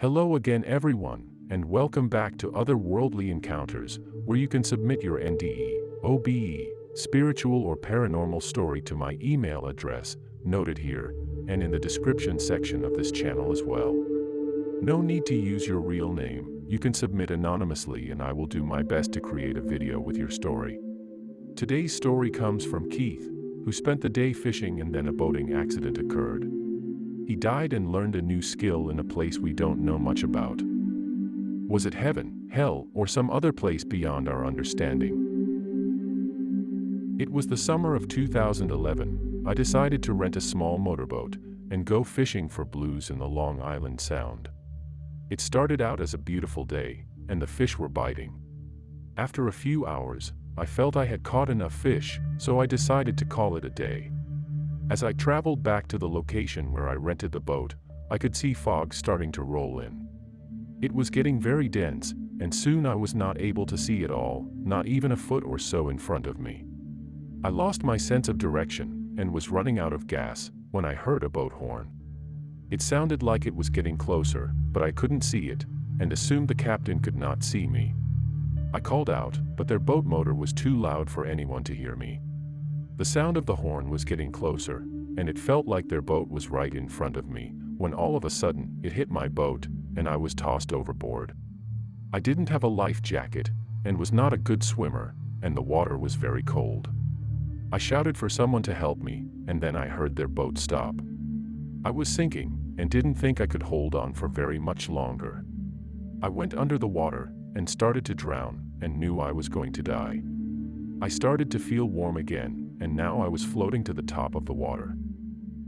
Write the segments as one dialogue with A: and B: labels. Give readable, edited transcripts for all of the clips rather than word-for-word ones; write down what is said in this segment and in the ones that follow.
A: Hello again everyone, and welcome back to Otherworldly Encounters, where you can submit your NDE, OBE, spiritual or paranormal story to my email address, noted here, and in the description section of this channel as well. No need to use your real name, you can submit anonymously and I will do my best to create a video with your story. Today's story comes from Keith, who spent the day fishing and then a boating accident occurred. He died and learned a new skill in a place we don't know much about. Was it heaven, hell, or some other place beyond our understanding? It was the summer of 2011. I decided to rent a small motorboat and go fishing for blues in the Long Island Sound. It started out as a beautiful day, and the fish were biting. After a few hours, I felt I had caught enough fish, so I decided to call it a day. As I traveled back to the location where I rented the boat, I could see fog starting to roll in. It was getting very dense, and soon I was not able to see at all, not even a foot or so in front of me. I lost my sense of direction, and was running out of gas, when I heard a boat horn. It sounded like it was getting closer, but I couldn't see it, and assumed the captain could not see me. I called out, but their boat motor was too loud for anyone to hear me. The sound of the horn was getting closer, and it felt like their boat was right in front of me, when all of a sudden, it hit my boat, and I was tossed overboard. I didn't have a life jacket, and was not a good swimmer, and the water was very cold. I shouted for someone to help me, and then I heard their boat stop. I was sinking, and didn't think I could hold on for very much longer. I went under the water, and started to drown, and knew I was going to die. I started to feel warm again, and now I was floating to the top of the water.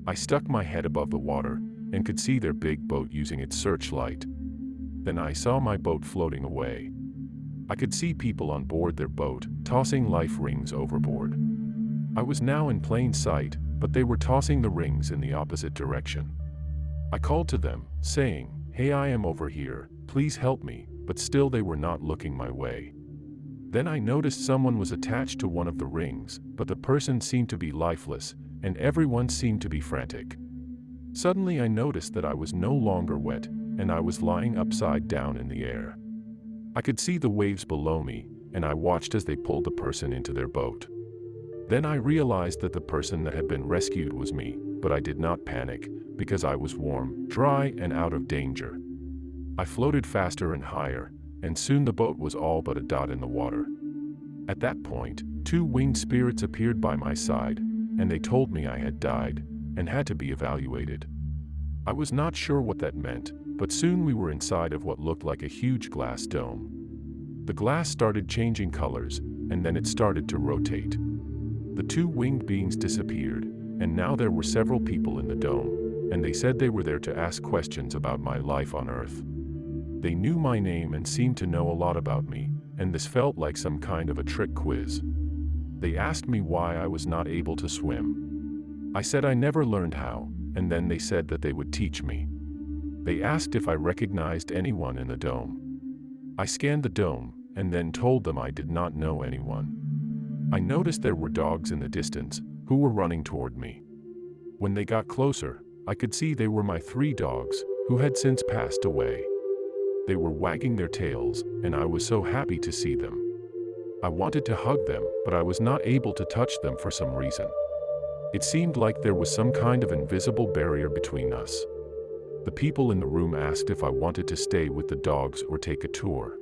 A: I stuck my head above the water, and could see their big boat using its searchlight. Then I saw my boat floating away. I could see people on board their boat, tossing life rings overboard. I was now in plain sight, but they were tossing the rings in the opposite direction. I called to them, saying, "Hey, I am over here, please help me," but still they were not looking my way. Then I noticed someone was attached to one of the rings, but the person seemed to be lifeless, and everyone seemed to be frantic. Suddenly I noticed that I was no longer wet, and I was lying upside down in the air. I could see the waves below me, and I watched as they pulled the person into their boat. Then I realized that the person that had been rescued was me, but I did not panic, because I was warm, dry, and out of danger. I floated faster and higher, and soon the boat was all but a dot in the water. At that point, two winged spirits appeared by my side, and they told me I had died, and had to be evaluated. I was not sure what that meant, but soon we were inside of what looked like a huge glass dome. The glass started changing colors, and then it started to rotate. The two winged beings disappeared, and now there were several people in the dome, and they said they were there to ask questions about my life on Earth. They knew my name and seemed to know a lot about me, and this felt like some kind of a trick quiz. They asked me why I was not able to swim. I said I never learned how, and then they said that they would teach me. They asked if I recognized anyone in the dome. I scanned the dome, and then told them I did not know anyone. I noticed there were dogs in the distance, who were running toward me. When they got closer, I could see they were my 3 dogs, who had since passed away. They were wagging their tails, and I was so happy to see them. I wanted to hug them, but I was not able to touch them for some reason. It seemed like there was some kind of invisible barrier between us. The people in the room asked if I wanted to stay with the dogs or take a tour.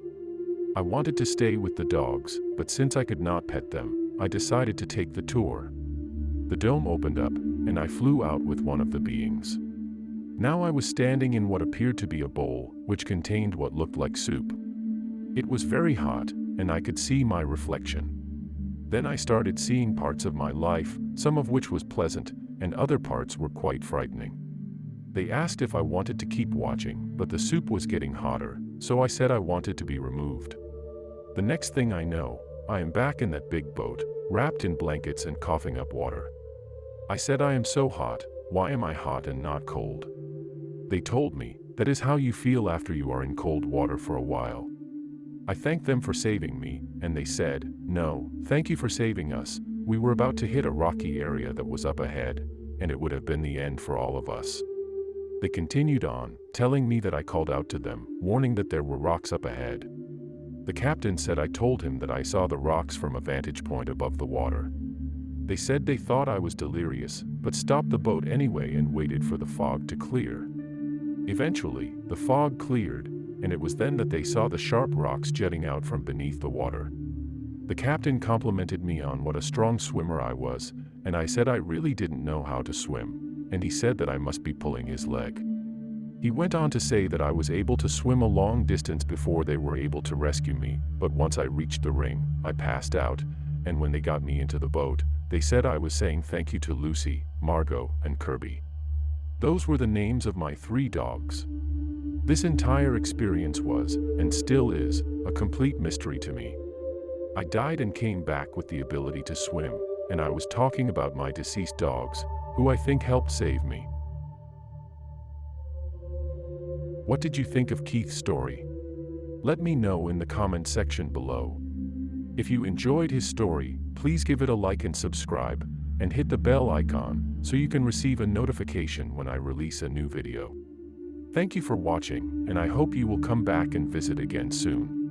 A: I wanted to stay with the dogs, but since I could not pet them, I decided to take the tour. The dome opened up, and I flew out with one of the beings. Now I was standing in what appeared to be a bowl, which contained what looked like soup. It was very hot, and I could see my reflection. Then I started seeing parts of my life, some of which was pleasant, and other parts were quite frightening. They asked if I wanted to keep watching, but the soup was getting hotter, so I said I wanted to be removed. The next thing I know, I am back in that big boat, wrapped in blankets and coughing up water. I said I am so hot, why am I hot and not cold? They told me, that is how you feel after you are in cold water for a while. I thanked them for saving me, and they said, "No, thank you for saving us. We were about to hit a rocky area that was up ahead, and it would have been the end for all of us." They continued on, telling me that I called out to them, warning that there were rocks up ahead. The captain said I told him that I saw the rocks from a vantage point above the water. They said they thought I was delirious, but stopped the boat anyway and waited for the fog to clear. Eventually, the fog cleared, and it was then that they saw the sharp rocks jutting out from beneath the water. The captain complimented me on what a strong swimmer I was, and I said I really didn't know how to swim, and he said that I must be pulling his leg. He went on to say that I was able to swim a long distance before they were able to rescue me, but once I reached the ring, I passed out, and when they got me into the boat, they said I was saying thank you to Lucy, Margot, and Kirby. Those were the names of my 3 dogs. This entire experience was, and still is, a complete mystery to me. I died and came back with the ability to swim, and I was talking about my deceased dogs, who I think helped save me. What did you think of Keith's story? Let me know in the comment section below. If you enjoyed his story, please give it a like and subscribe, and hit the bell icon so you can receive a notification when I release a new video. Thank you for watching, and I hope you will come back and visit again soon.